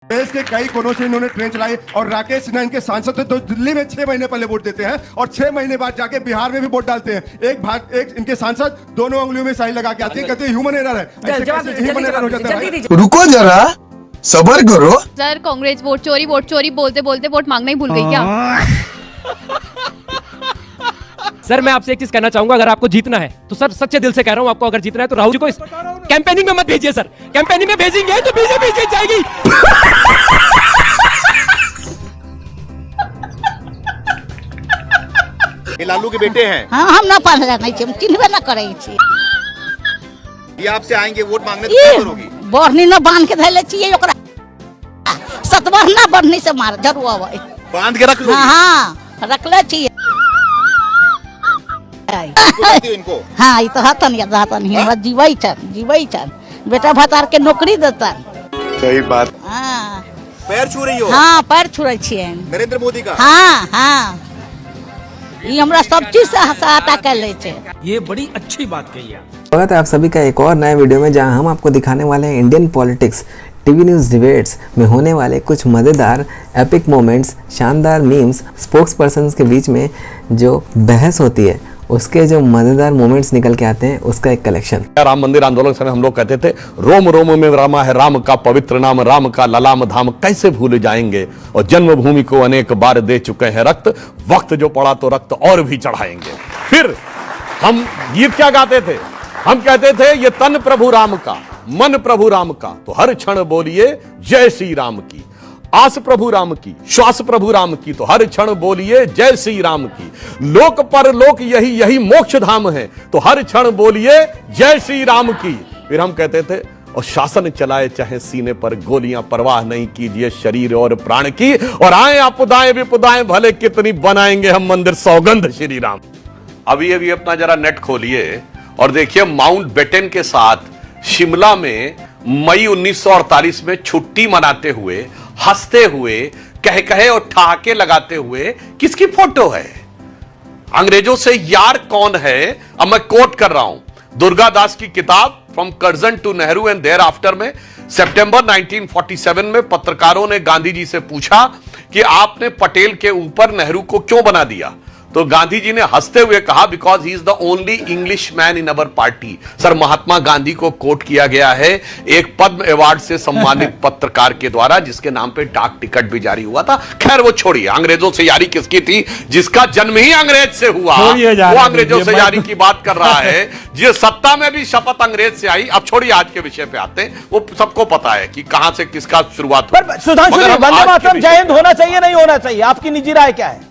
देश के कई कोनों से इन्होंने ट्रेन चलाई और राकेश सिन्हा इनके सांसद थे, तो दिल्ली में 6 महीने पहले वोट देते हैं और 6 महीने बाद जाके बिहार में भी वोट डालते हैं। एक इनके सांसद दोनों उंगलियों में साइन लगा के आते हैं, कहते हैं ह्यूमन एरर है। ऐसे कैसे ह्यूमन एरर हो जाता है? रुको जरा, सबर करो। सर कांग्रेस वोट चोरी बोलते बोलते वोट मांगना ही भूल गई क्या? सर मैं आपसे एक चीज कहना चाहूंगा, अगर आपको जीतना है तो सर सच्चे दिल से कह रहा हूं, आपको अगर जीतना है तो राहुल जी को इस कैंपेनिंग में मत भेजिए सर। कैंपेनिंग में भेजेंगे तो बीजेपी जीत जाएगी। ये लालू के बेटे हैं। हाँ, हम ना पढ़ नहीं छी, चिन्हबे ना करे छी। ये आपसे आएंगे वोट मांगने तो क्या करोगी? बढ़नी ना बांध के धैले छी ओकरा। सतबर ना बढ़नी से मार जरूर आवे। बांध के रख लो। हाँ, रखले छी। इनको हाँ, ये तो हतन या हतन ही हमरा जीवई छन बेटा भतार के नौकरी देतन। सही बात। हाँ, पैर छू रही हो? हाँ, पैर छुए छिए नरेंद्र मोदी का। हाँ हाँ, ये हमरा सब चीज से सहायता कर ले छे। ये बड़ी अच्छी बात कही है। स्वागत है आप सभी का एक और नए वीडियो में, जहां हम आपको दिखाने वाले हैं Indian politics TV news debates में होने वाले कुछ मज़ेदार एपिक मोमेंट्स, शानदार मीम्स, स्पोक्स पर्सन्स के बीच में जो बहस होती है उसके जो मज़ेदार मोमेंट्स निकल के आते हैं, उसका एक कलेक्शन। राम मंदिर आंदोलन समय हम लोग कहते थे रोम रोम में रामा है, राम का पवित्र नाम, राम का ललाम धाम कैसे भूल जाएंगे, और जन्मभूमि को अनेक बार दे चुके हैं रक्त, वक्त जो पड़ा तो रक्त और भी चढ़ाएंगे। फिर हम गीत क्या गाते थे? हम कहते थे ये तन प्रभु राम का, मन प्रभु राम का, तो हर क्षण बोलिए जय श्री राम की। आस प्रभु राम की, श्वास प्रभु राम की, तो हर क्षण बोलिए जय श्री राम की। लोक पर लोक यही मोक्ष धाम है, तो हर क्षण बोलिए जय श्री राम की। फिर हम कहते थे और शासन चलाए चाहे सीने पर गोलियां, परवाह नहीं कीजिए शरीर और प्राण की, और आए आपदाएं विपदाएं भले कितनी, बनाएंगे हम मंदिर सौगंध श्री राम। अभी अपना जरा नेट खोलिए और देखिए माउंट बेटन के साथ शिमला में मई 1948 में छुट्टी मनाते हुए, हंसते हुए, कहे और ठहाके लगाते हुए किसकी फोटो है? अंग्रेजों से यार कौन है? अब मैं कोट कर रहा हूं दुर्गादास की किताब from Curzon to Nehru and thereafter में सितंबर 1947 में पत्रकारों ने गांधी जी से पूछा कि आपने पटेल के ऊपर नेहरू को क्यों बना दिया, तो गांधी जी ने हंसते हुए कहा because he is the only English man in our party. Sir Mahatma Gandhi को कोट किया गया है एक पद्म अवार्ड से सम्मानित पत्रकार के द्वारा, जिसके नाम पे डाक टिकट भी जारी हुआ था। खैर वो छोड़िए, अंग्रेजों से यारी किसकी थी? जिसका जन्म ही अंग्रेज से हुआ, वो अंग्रेजों से यारी की बात कर रहा है। जिस सत्ता में भी शपथ अंग्रेज से आई। अब छोड़िए, आज के विषय पे आते हैं। वो सबको पता है कि कहां से किसका शुरुआत हुई। सुधांशु जी, वंदे मातरम जय हिंद होना चाहिए नहीं होना चाहिए, आपकी निजी राय क्या है?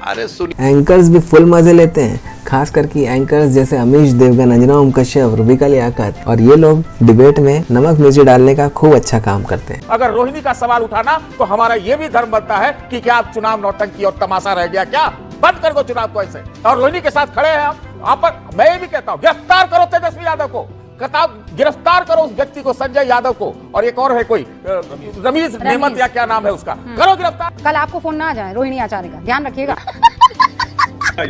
अरे सुनिए, एंकर्स भी फुल मजे लेते हैं, खास करके एंकर्स जैसे अमीश देवगन, अंजना ओम कश्यप, रूबिका लियाकत, और ये लोग डिबेट में नमक मिर्ची डालने का खूब अच्छा काम करते हैं। अगर रोहिणी का सवाल उठाना तो हमारा ये भी धर्म बनता है कि क्या चुनाव नौटंकी और तमाशा रह गया क्या? बंद कर दो चुनाव को ऐसे। और रोहिणी के साथ खड़े हैं आप पर, मैं ये भी कहता हूँ गिरफ्तार करो तेजस्वी यादव को, गिरफ्तार करो उस व्यक्ति को, संजय यादव को, और एक और है कोई रमीज नेमत या क्या नाम है उसका, करो गिरफ्तार। कल आपको फोन ना आ जाए रोहिणी आचार्य का, ध्यान रखिएगा।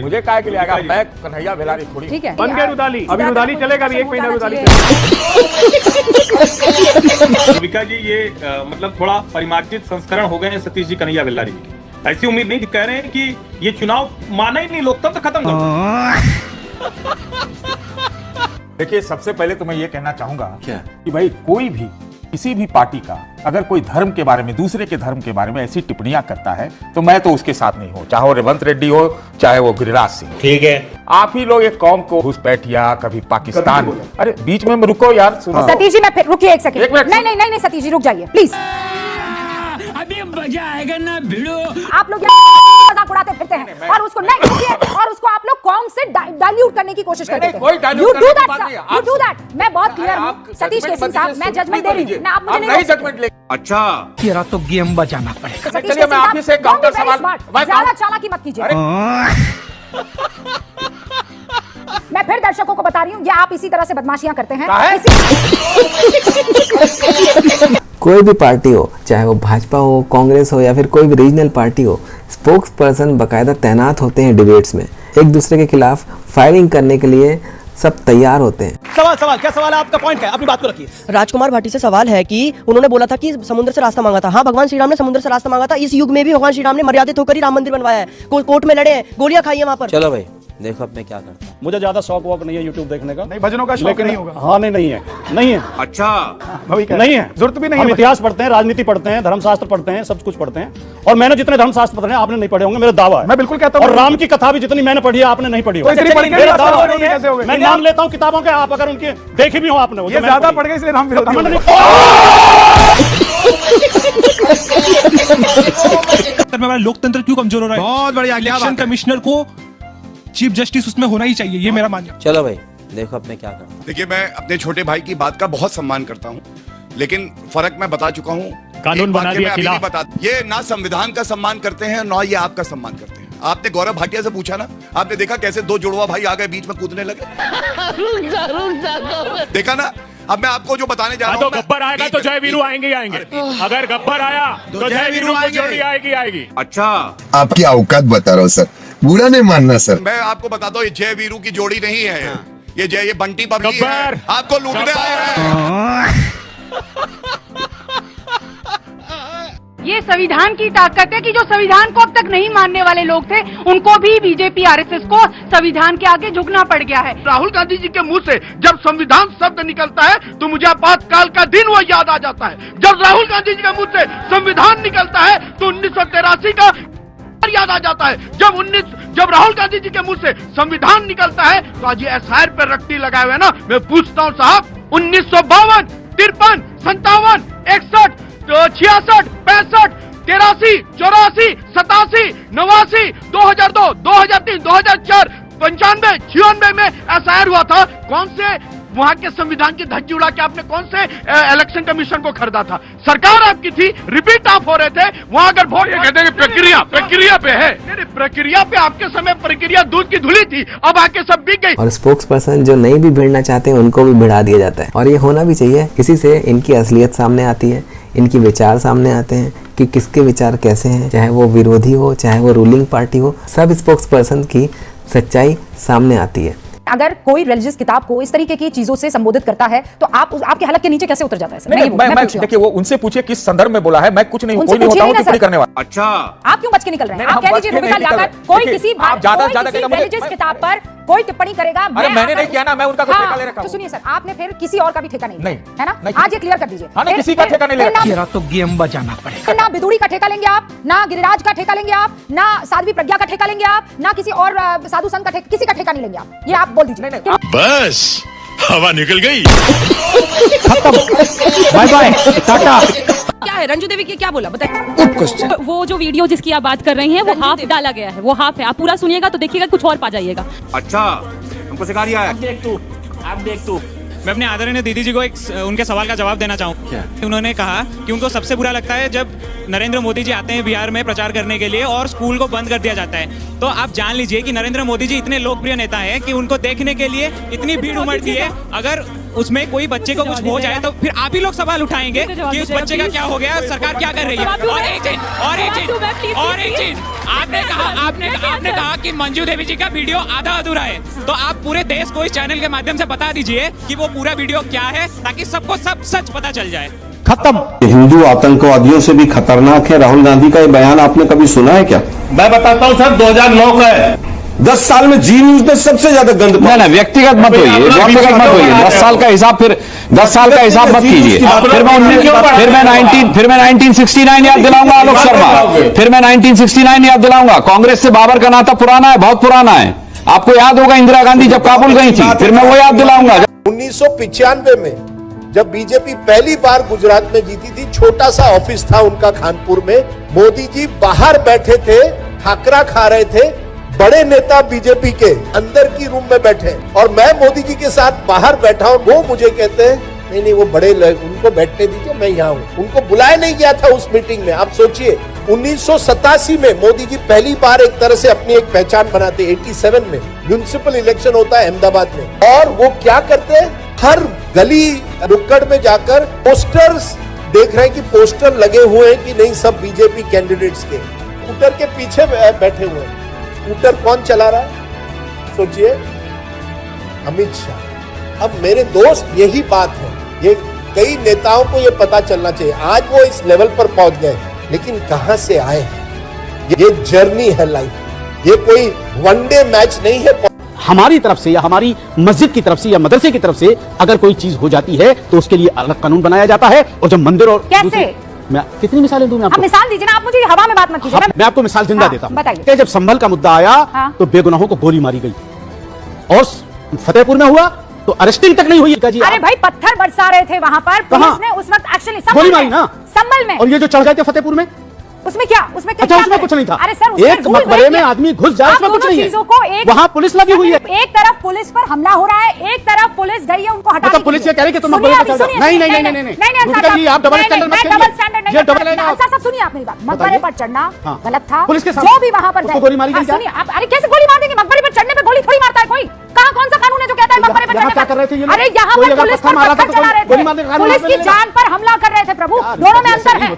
मुझे काय के लिए आएगा? मैं कन्हैया भेलारी थोड़ी। ठीक है, बन गए रुदाली, अभी रुदाली चलेगा, अभी 1 महीना रुदाली। रूबिका जी, ये मतलब थोड़ा परिमार्जित संस्करण हो गए हैं सतीश जी कन्हैया भेलारी जी की। ऐसी उम्मीद नहीं, कह रहे हैं कि ये चुनाव माना ही नहीं, लोकतंत्र खत्म कर दो। देखिए, सबसे पहले तो मैं ये कहना चाहूंगा कि भाई कोई भी किसी भी पार्टी का अगर कोई धर्म के बारे में, दूसरे के धर्म के बारे में ऐसी टिप्पणियां करता है तो मैं तो उसके साथ नहीं हूं, चाहे वो रेवंत रेड्डी हो, चाहे वो गिरिराज सिंह। ठीक है, आप ही लोग एक कौम को घुसपैठिया, कभी पाकिस्तान। अरे बीच में रुको यार, सतीश जी, मैं फिर रुकिए एक सेकंड। नहीं सतीश जी रुक जाइए प्लीज। अभी मजा आएगा ना भिड़ो। आप लोग मजाक उड़ाते फिरते हैं और उसको नहीं रुकिए, और उसको आप लोग कॉम से डाइल्यूट करने की कोशिश करते हैं। You do that. मैं बहुत क्लियर हूं सतीश केसरी साहब, मैं जजमेंट दे रही हूं ना, आप मुझे नहीं जजमेंट ले। अच्छा तेरा तो गेम बजाना पड़ेगा। चलिए, मैं आप ही से काउंटर सवाल, ज्यादा चालाकी मत कीजिए। मैं फिर दर्शकों को बता रही हूँ, ये आप इसी तरह से बदमाशियां करते हैं। कोई भी पार्टी हो, चाहे वो भाजपा हो, कांग्रेस हो, या फिर कोई भी रीजनल पार्टी हो, स्पोक्स पर्सन बाकायदा तैनात होते हैं डिबेट्स में, एक दूसरे के खिलाफ फायरिंग करने के लिए सब तैयार होते हैं। सवाल क्या सवाल है आपका? पॉइंट क्या है? अपनी बात को रखिए। राजकुमार भाटी से सवाल है कि उन्होंने बोला था कि समुद्र से रास्ता मांगा था। हाँ, भगवान श्री राम ने समुद्र से रास्ता मांगा था। इस युग में भी भगवान श्री राम ने मर्यादित होकर ही राम मंदिर बनवाया है। कोर्ट में लड़े हैं, गोलियां खाई है वहां पर। चलो भाई देखो अब मैं क्या करता हूँ। मुझे ज्यादा शौक वॉक नहीं है यूट्यूब देखने का। नहीं, भजनों का शौक नहीं होगा। हाँ नहीं है। अच्छा, नहीं है, जरूरत भी नहीं है। हम इतिहास पढ़ते हैं, राजनीति पढ़ते हैं, धर्मशास्त्र पढ़ते हैं, सब कुछ पढ़ते हैं। और मैंने जितने धर्मशास्त्र पढ़े हैं आपने नहीं पढ़े होंगे, मेरा दावा है। मैं बिल्कुल कहता हूँ। और राम की कथा भी जितनी मैंने पढ़ी है आपने नहीं पढ़ी होगी। मेरा दावा है। मैं नाम लेता हूँ किताबों के, आप अगर उनके देखी भी हो आपने, ये ज्यादा पढ़ गए इसलिए राम विरोधी हो गए। लोकतंत्र क्यों कमजोर हो रहा है? बहुत बढ़िया, इलेक्शन कमिश्नर को चीफ जस्टिस उसमें होना ही चाहिए, ये मेरा मानना। चलो भाई देखो अब मैं क्या करता हूँ। देखिए, मैं अपने छोटे भाई की बात का बहुत सम्मान करता हूँ, लेकिन फर्क मैं बता चुका हूँ। कानून बना दिया खिलाफ। ये ना संविधान का सम्मान करते हैं, ना ये आपका सम्मान करते हैं। आपने गौरव भाटिया से पूछा ना, आपने देखा कैसे दो जुड़वा भाई आ गए बीच में कूदने लगे। देखा ना। अब मैं आपको जो बताने जा रहा हूँ, गब्बर आएगा तो जय वीरू आएंगे। अगर गब्बर आया तो जय वीरू की जोड़ी आएगी। अच्छा, आपकी औकात बता रहा हूँ सर, बुरा नहीं मानना सर। मैं आपको बताता हूँ, ये जय वीरू की जोड़ी नहीं है। ये बंटी पब्लिक है, आपको लूटने आए हैं। ये संविधान की ताकत है कि जो संविधान को अब तक नहीं मानने वाले लोग थे, उनको भी बीजेपी आरएसएस को संविधान के आगे झुकना पड़ गया है। राहुल गांधी जी के मुंह से जब संविधान शब्द निकलता है तो मुझे आपातकाल का दिन वो याद आ जाता है। जब राहुल गांधी जी के मुंह से संविधान निकलता है तो 1983 का याद आ जाता है। जब राहुल गांधी जी के मुंह से संविधान निकलता है तो आज ये एसआईआर पर रट्टी लगाए हुए ना। मैं पूछता हूँ साहब, 1952, 53, 57, 61, 66, 65, 83, 84, 87, 89, 2002, 2003, 2004, 95, 96 में एसआईआर हुआ था। कौन से वहां के संविधान की धज्जी उड़ा के आपने कौन से इलेक्शन कमीशन को खरीदा था? सरकार आपकी थी, रिपीट आप हो रहे थे वहां। अगर वोट कहते हैं प्रक्रिया पे है, नहीं प्रक्रिया पे आपके समय प्रक्रिया दूध की धुली थी, अब आके सब बिक गई। और स्पोक्स पर्सन जो नहीं भी भिड़ना चाहते हैं उनको भी भिड़ा दिया जाता है। और ये होना भी चाहिए, इसी से इनकी असलियत सामने आती है, इनकी विचार सामने आते हैं कि किसके विचार कैसे हैं, चाहे वो विरोधी हो चाहे वो रूलिंग पार्टी हो, सब स्पोक्स पर्सन की सच्चाई सामने आती है। अगर कोई रिलीजियस किताब को इस तरीके की चीजों से संबोधित करता है तो आपके हलक के नीचे कैसे उतर जाता है सर? मैं देखिए, वो उनसे पूछिए किस संदर्भ में बोला है। मैं कुछ नहीं हूं, कोई नहीं होता हूं टिप्पणी करने वाला। अच्छा, आप क्यों बच के निकल रहे हैं? आप कह दीजिए रुबिका लियाकत कोई किसी रिलीजियस किताब पर कोई टिप्पणी करेगा। अरे मैंने नहीं किया ना, मैं उनका ठेका ले रखा हूं। तो सुनिए सर, आपने फिर किसी और का भी ठेका नहीं है ना? आज ये क्लियर कर दीजिए। हाँ, किसी का ठेका नहीं ले रखा। तो गेम बजाना पड़ेगा। ना बिदुड़ी का ठेका लेंगे आप, ना गिरिराज का ठेका लेंगे आप, ना साध्वी प्रज्ञा का ठेका लेंगे आप, ना किसी और साधु संत का ठेका, किसी का ठेका नहीं लेंगे आप। ये आप बोल दीजिए। बस हवा निकल गई। Bye bye, tata. क्या है रंजू देवी की, क्या बोला बताइए? वो जो वीडियो जिसकी आप बात कर रहे हैं वो हाफ डाला गया है, वो हाफ है। आप पूरा सुनिएगा तो देखिएगा कुछ और पा जाइएगा। अच्छा, हमको सिखा दिया है। आप देख तू। मैं अपने आदरणीय दीदी जी को एक उनके सवाल का जवाब देना चाहूँ। उन्होंने कहा कि उनको सबसे बुरा लगता है जब नरेंद्र मोदी जी आते हैं बिहार में प्रचार करने के लिए और स्कूल को बंद कर दिया जाता है। तो आप जान लीजिए कि नरेंद्र मोदी जी इतने लोकप्रिय नेता हैं कि उनको देखने के लिए इतनी भीड़ उमड़ती है। अगर उसमें कोई बच्चे को कुछ हो जाए तो फिर आप ही लोग सवाल उठाएंगे कि उस बच्चे का क्या हो गया, सरकार क्या कर रही है। और एक चीज आपने कहा कि मंजू देवी जी का वीडियो आधा अधूरा है। तो आप पूरे देश को इस चैनल के माध्यम से बता दीजिए कि वो पूरा वीडियो क्या है, ताकि सबको सब सच पता चल जाए। खत्म। हिंदू आतंकवादियों से भी खतरनाक है राहुल गांधी का ये बयान, आपने कभी सुना है क्या? मैं बताता हूँ सर, 2009 का है। 10 साल में जी न्यूज में सबसे ज्यादा गंद। व्यक्तिगत मत होइए, व्यक्तिगत मत होइए। 10 साल का हिसाब, फिर 10 साल का हिसाब मत कीजिए। फिर मैं 1969 याद दिलाऊंगा आलोक शर्मा। फिर मैं 1969 याद दिलाऊंगा। कांग्रेस से बाबर का नाता पुराना है, बहुत पुराना है। आपको याद होगा इंदिरा गांधी जब काबुल गई थी, फिर मैं वो याद दिलाऊंगा। 1995 में जब बीजेपी पहली बार गुजरात में जीती थी, छोटा सा ऑफिस था उनका कानपुर में। मोदी जी बाहर बैठे थे, खाकरा खा रहे थे। बड़े नेता बीजेपी के अंदर की रूम में बैठे और मैं मोदी जी के साथ बाहर बैठा हूं। वो मुझे कहते हैं नहीं वो बड़े लोग, उनको बैठने दीजिए, मैं यहाँ हूँ। उनको बुलाया नहीं गया था उस मीटिंग में। आप सोचिए 1987 में मोदी जी पहली बार एक तरह से अपनी एक पहचान बनाते। 87 में म्युनिसिपल इलेक्शन होता है अहमदाबाद में, और वो क्या करते हैं, हर गली नुक्कड़ में जाकर पोस्टर्स देख रहे हैं कि पोस्टर लगे हुए हैं कि नहीं सब बीजेपी कैंडिडेट्स के। स्कूटर के पीछे बैठे हुए हैं। स्कूटर कौन चला रहा है सोचिए? अमित शाह। अब मेरे दोस्त यही बात है, ये कई नेताओं को ये पता चलना चाहिए। आज वो इस लेवल पर पहुंच गए, लेकिन कहां से आए हैं? ये जर्नी है लाइफ, ये कोई वनडे मैच नहीं है। हमारी तरफ से या हमारी मस्जिद की तरफ से या मदरसे की तरफ से अगर कोई चीज हो जाती है तो उसके लिए अलग कानून बनाया जाता है। और जब मंदिर और कैसे? मैं कितनी मिसालें दूं मैं आपको? आप मिसाल दीजिए ना, आप मुझे हवा में बात मत कीजिए। मैं आपको मिसाल जिंदा देता हूं। बताइए। जब संभल का मुद्दा आया तो बेगुनाहों को गोली मारी गई, और फतेहपुर में हुआ तो अरेस्टिंग तक नहीं हुई। अरे भाई पत्थर बरसा रहे थे वहां पर, पुलिस ने उस वक्त एक्चुअली गोली मारी ना संभल में। और ये जो चढ़ गए थे फतेहपुर में, उसमें क्या उसमें उसमें कुछ नहीं था। अरे सर, एक मकबरे में आदमी घुस जाए उसमें कुछ नहीं है। वहाँ पुलिस लगी हुई है। एक तरफ पुलिस पर हमला हो रहा है, एक तरफ पुलिस गई है उनको हटाने। पुलिस ये कह रही है कि तुम मकबरे में चल जाओ। नहीं नहीं नहीं नहीं नहीं, आप डबल स्टैंडर्ड मत करिए। ये डबल है। सर सुनिए आप मेरी बात, मकबरे पर चढ़ना गलत था। पुलिस के जो भी वहाँ पर गोली मारी गई। सुनिए आप, अरे कैसे गोली मार देंगे? मकबरे पर चढ़ने पर गोली थोड़ी मारता है कोई। कहाँ कौन सा कानून है जो कहता है मकबरे पर चढ़ने? क्या कर रहे थे ये? अरे यहाँ पर पुलिस पर पत्थर चला रहे थे, पुलिस की जान पर हमला कर रहे थे। प्रभु, दोनों में अंतर है।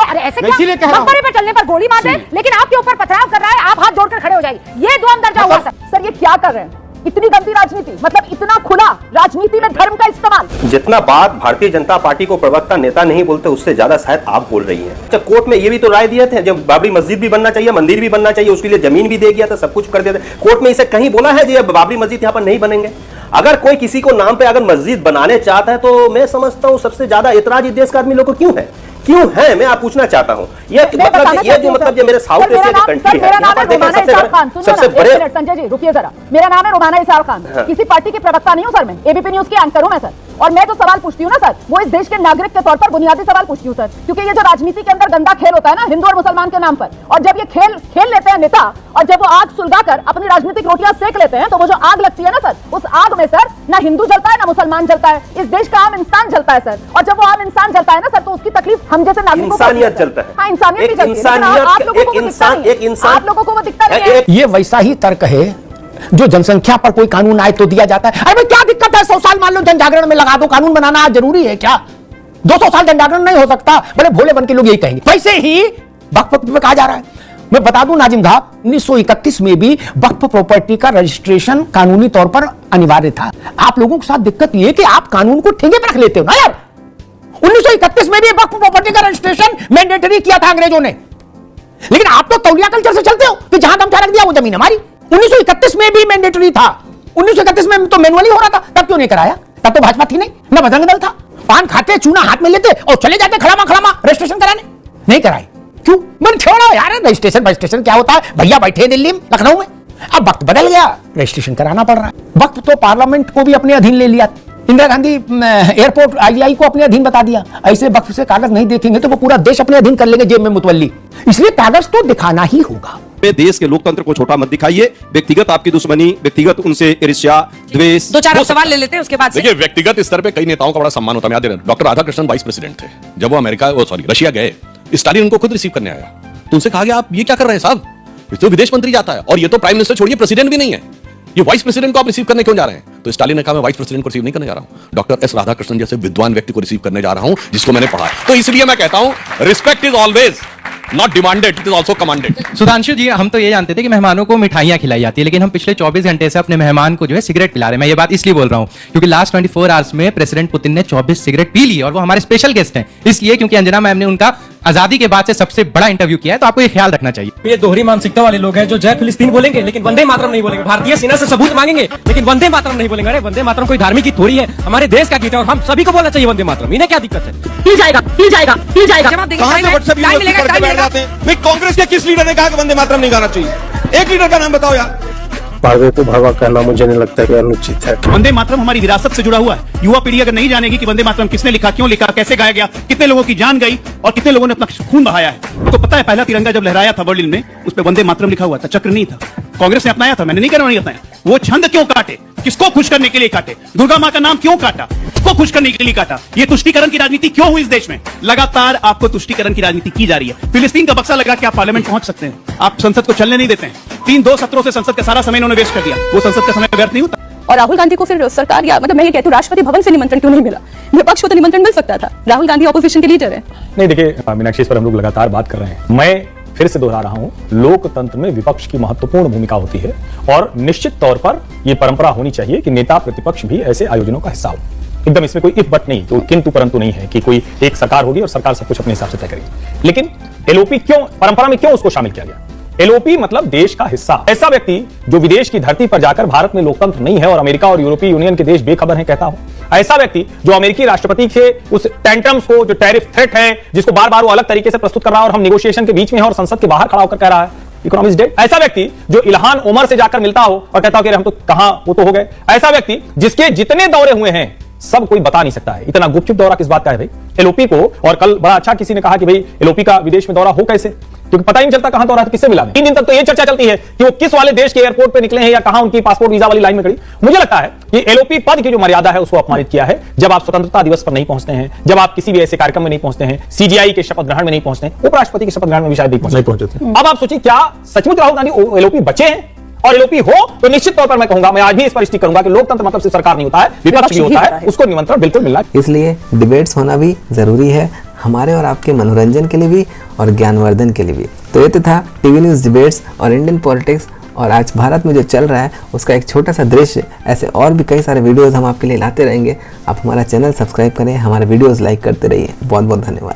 अरे ऐसे क्या मकबरे पर चलने पर गोली मार दे, लेकिन आपके ऊपर पथराव कर रहा है, आप हाथ जोड़कर खड़े हो जाइए। ये दो दर्जा हुआ सर। सर ये क्या कर रहे हैं? इतनी गंदी राजनीति, मतलब इतना खुला राजनीति में धर्म का इस्तेमाल। जितना बात भारतीय जनता पार्टी को प्रवक्ता नेता नहीं बोलते, उससे ज्यादा शायद आप बोल रही हैं। अच्छा, कोर्ट में ये भी तो राय दिए थे, जब बाबरी मस्जिद भी बनना चाहिए, मंदिर भी बनना चाहिए, उसके लिए जमीन भी दे गया था, सब कुछ कर दिया था। कोर्ट में इसे कहीं बोला है कि बाबरी मस्जिद यहाँ पर नहीं बनेंगे? अगर कोई किसी को नाम पे अगर मस्जिद बनाने चाहता है तो मैं समझता हूँ सबसे ज्यादा एतराज इस देश के आदमी लोग को क्यों है? क्यों है? मैं आप पूछना चाहता हूँ। ये मतलब ये जो मतलब ये मेरे साउथ एशिया की कंट्री है, यहाँ पर देखें सबसे बड़े। संजय जी रुकिए जरा, मेरा नाम है रोमाना इसार खान। किसी पार्टी के प्रवक्ता नहीं हूँ सर, मैं एबीपी न्यूज की एंकर हूँ मैं सर। और मैं जो सवाल पूछती हूँ ना सर, वो इस देश के नागरिक के तौर पर बुनियादी सवाल पूछती हूँ सर। क्योंकि ये जो राजनीति के अंदर गंदा खेल होता है ना हिंदू और मुसलमान के नाम पर, और जब ये खेल लेते हैं नेता, और जब वो आग सुलगाकर अपनी राजनीतिक रोटियां सेक लेते हैं, तो वो जो आग लगती है ना सर, उस आग में सर ना हिंदू जलता है ना मुसलमान जलता है, इस देश का आम इंसान जलता है सर। और जब वो आम इंसान जलता है ना सर, तो उसकी तकलीफ हम जैसे नागरिकों को इंसानियत जलता है। हाँ, इंसानियत भी जलती है। आप लोगों को वो दिखता नहीं है। आप लोगों को वो दिखता नहीं है। ये वैसा ही तर्क है जो जनसंख्या पर कोई कानून आए तो दिया जाता है। अरे क्या दिक्कत है? 100 साल मान लो जनजागरण में लगा दो, कानून बनाना जरूरी है क्या? 200 साल जनजागरण नहीं हो सकता? बड़े भोले बन के लोग यही कहेंगे। वैसे ही वक्फ पे कहा जा रहा है। मैं बता दूं नाजिम साहब, 1931 में भी वक्फ प्रॉपर्टी का रजिस्ट्रेशन कानूनी तौर पर अनिवार्य था। आप लोगों के साथ दिक्कत यह कि आप कानून को ठेंगे पर रख लेते हो ना यार। 1931 में भी वक्फ प्रॉपर्टी का रजिस्ट्रेशन मैंडेटरी किया था अंग्रेजों ने, लेकिन आप तो तौलिया कल्चर से चलते हो कि जहां दम रख दिया वो जमीन हमारी। 1931 में भी मैंडेटरी था। 1931 में तो मैनुअली हो रहा था, तब क्यों नहीं कराया? तब तो भाजपा थी नहीं, ना बजरंग दल था। पान खाते, चूना हाथ में लेते और चले जाते खड़ामा रजिस्ट्रेशन कराने। नहीं कराए क्यों? मैंने छोड़ा यार, रजिस्ट्रेशन क्या होता है? भैया बैठे दिल्ली में, लखनऊ में। अब वक्त बदल गया, रजिस्ट्रेशन कराना पड़ रहा है। वक्त तो पार्लियामेंट को भी अपने अधीन ले लिया। इंदिरा गांधी एयरपोर्ट IGI को अपने अधीन बता दिया। ऐसे वक्त से कागज नहीं देखेंगे तो वो पूरा देश अपने अधीन कर लेंगे, जेब में मुतवल्ली। इसलिए कागज तो दिखाना ही होगा। देश के लोकतंत्र को छोटा मत दिखाइए। व्यक्तिगत आपकी दुश्मनी, व्यक्तिगत उनसे ईर्ष्या, द्वेष, दो चार सवाल ले लेते हैं उसके बाद। देखिए, व्यक्तिगत स्तर पे कई नेताओं का बड़ा सम्मान होता है। याद है डॉक्टर राधाकृष्णन वाइस प्रेसिडेंट थे, जब वो रशिया गए, स्टालिन उनको खुद रिसीव करने आया, तो उनसे कहा गया आप ये क्या कर रहे हैं साहब? तो विदेश मंत्री जाता है, और ये तो प्राइम मिनिस्टर छोड़िए प्रेसिडेंट भी नहीं है, ये वाइस प्रेसिडेंट को आप रिसीव करने क्यों जा रहे हैं? तो स्टालिन ने कहा मैं वाइस प्रेसिडेंट को रिसीव नहीं करने जा रहा हूं, डॉक्टर एस राधाकृष्णन जैसे विद्वान व्यक्ति को रिसीव करने जा रहा हूं जिसको मैंने पढ़ा। तो इसलिए मैं कहता हूं respect is always not demanded, it is also commanded. Sudhanshu ji, हम तो ये जानते थे कि मेहमानों को मिठाइयां खिलाई जाती है, लेकिन हम पिछले 24 घंटे से अपने मेहमान को जो है सिगरेट पिला रहे हैं। मैं ये बात इसलिए बोल रहा हूं क्योंकि लास्ट 24 आवर्स में प्रेसिडेंट पुतिन ने 24 सिगरेट पी ली, और वो हमारे स्पेशल गेस्ट हैं इसलिए क्योंकि अंजना मैम ने उनका आजादी के बाद से सबसे बड़ा इंटरव्यू किया है, तो आपको ये ख्याल रखना चाहिए। ये दोहरी मानसिकता वाले लोग हैं जो जय फिलिस्तीन बोलेंगे लेकिन वंदे मातरम नहीं बोलेंगे, भारतीय सेना से सबूत मांगेंगे लेकिन वंदे मातरम नहीं बोलेंगे। अरे वंदे मातरम कोई धार्मिक गीत थोड़ी है, हमारे देश का गीत है और हम सभी को बोलना चाहिए वंदे मातरम। इन्हें क्या दिक्कत है? हिल जाएगा। कांग्रेस के किस लीडर ने कहा कि वंदे मातरम नहीं गाना चाहिए? एक लीडर का नाम बताओ यार। पारवे को भावा कहना मुझे नहीं लगता कि अनुचित है। वंदे मातरम हमारी विरासत से जुड़ा हुआ है। युवा पीढ़ी अगर नहीं जानेगी कि वंदे मातरम किसने लिखा, क्यों लिखा, कैसे गाया गया, कितने लोगों की जान गई और कितने लोगों ने अपना खून बहाया है। तो पता है पहला तिरंगा जब लहराया था बर्लिन में, उस पर वंदे मातरम लिखा हुआ था, चक्र नहीं था। कांग्रेस ने अपनाया था, मैंने नहीं कहना नहीं अपनाया। वो छंद क्यों काटे? किसको खुश करने के लिए काटे? दुर्गा माँ का नाम क्यों काटा? किसको खुश करने के लिए काटा? ये तुष्टीकरण की राजनीति क्यों हुई इस देश में? लगातार आपको तुष्टीकरण की राजनीति की जा रही है। फिलिस्तीन का बक्सा लगा के आप पार्लियामेंट पहुंच सकते हैं, आप संसद को चलने नहीं देते हैं। 3-2 सत्रों से संसद का सारा समय इन्होंने वेस्ट कर दिया, वो संसद का समय व्यर्थ नहीं होता। और राहुल गांधी को फिर सरकार या मतलब मैं ये कहती हूँ राष्ट्रपति भवन से निमंत्रण क्यों नहीं मिला? विपक्ष को तो निमंत्रण मिल सकता था। राहुल गांधी ऑपोजिशन के लीडर है। नहीं देखिए मीनाक्षी, इस पर हम लोग लगातार बात कर रहे हैं। मैं फिर से दोहरा रहा हूं, लोकतंत्र में विपक्ष की महत्वपूर्ण भूमिका होती है और निश्चित तौर पर यह परंपरा होनी चाहिए कि नेता प्रतिपक्ष भी ऐसे आयोजनों का हिस्सा हो। एकदम इसमें कोई इफ बट नहीं, तो किंतु परंतु नहीं है कि कोई एक सरकार होगी और सरकार सब कुछ अपने हिसाब से तय करेगी। लेकिन एलओपी क्यों परंपरा में क्यों उसको शामिल किया गया? एलओपी मतलब देश का हिस्सा। ऐसा व्यक्ति जो विदेश की धरती पर जाकर भारत में लोकतंत्र नहीं है और अमेरिका और यूरोपीय यूनियन के देश बेखबर हैं कहता हो, ऐसा व्यक्ति जो अमेरिकी राष्ट्रपति के उस टेंट्रम्स को, जो टैरिफ थ्रेट है, जिसको बार बार वो अलग तरीके से प्रस्तुत कर रहा है और हम नेगोशिएशन के बीच में है और संसद के बाहर खड़ा होकर कह रहा है इकोनॉमी इज डेड, ऐसा व्यक्ति जो इल्हान उमर से जाकर मिलता हो और कहता हो कि हम तो कहां, वो तो हो गए, ऐसा व्यक्ति जिसके जितने दौरे हुए हैं सब कोई बता नहीं सकता है। इतना गुपचुप दौरा किस बात का है भाई एलओपी को? और कल बड़ा अच्छा किसी ने कहा कि भाई एलओपी का विदेश में दौरा हो कैसे, क्योंकि पता ही नहीं चलता कहां दौरा था, किससे मिला। 3 दिन तक तो ये चर्चा चलती है कि वो किस वाले देश के एयरपोर्ट पे निकले हैं या कहां उनकी पासपोर्ट वीजा वाली लाइन में खड़ी। मुझे लगता है कि एलओपी पद की जो मर्यादा है उसको अपमानित किया है। जब आप स्वतंत्रता दिवस पर नहीं पहुंचते हैं, जब आप किसी भी ऐसे कार्यक्रम में नहीं पहुंचते हैं, सीजीआई के शपथ ग्रहण में नहीं पहुंचते हैं, उपराष्ट्रपति के शपथ ग्रहण में भी शायद नहीं पहुंचते। अब आप सोचिए क्या सचमुच राहुल गांधी एलओपी बचे हैं? और एलओपी हो तो निश्चित तौर पर मैं कहूंगा, मैं आज भी इस पर स्टिक करूंगा कि लोकतंत्र मतलब सिर्फ सरकार नहीं होता है, विपक्ष भी होता है, उसको निमंत्रण बिल्कुल मिलना। इसलिए डिबेट्स होना भी जरूरी है, हमारे और आपके मनोरंजन के लिए भी और ज्ञानवर्धन के लिए भी। तो ये तो था टीवी न्यूज़ डिबेट्स और इंडियन पॉलिटिक्स, और आज भारत में जो चल रहा है उसका एक छोटा सा दृश्य। ऐसे और भी कई सारे वीडियोस हम आपके लिए लाते रहेंगे। आप हमारा चैनल सब्सक्राइब करें, हमारे वीडियोस लाइक करते रहिए। बहुत बहुत धन्यवाद।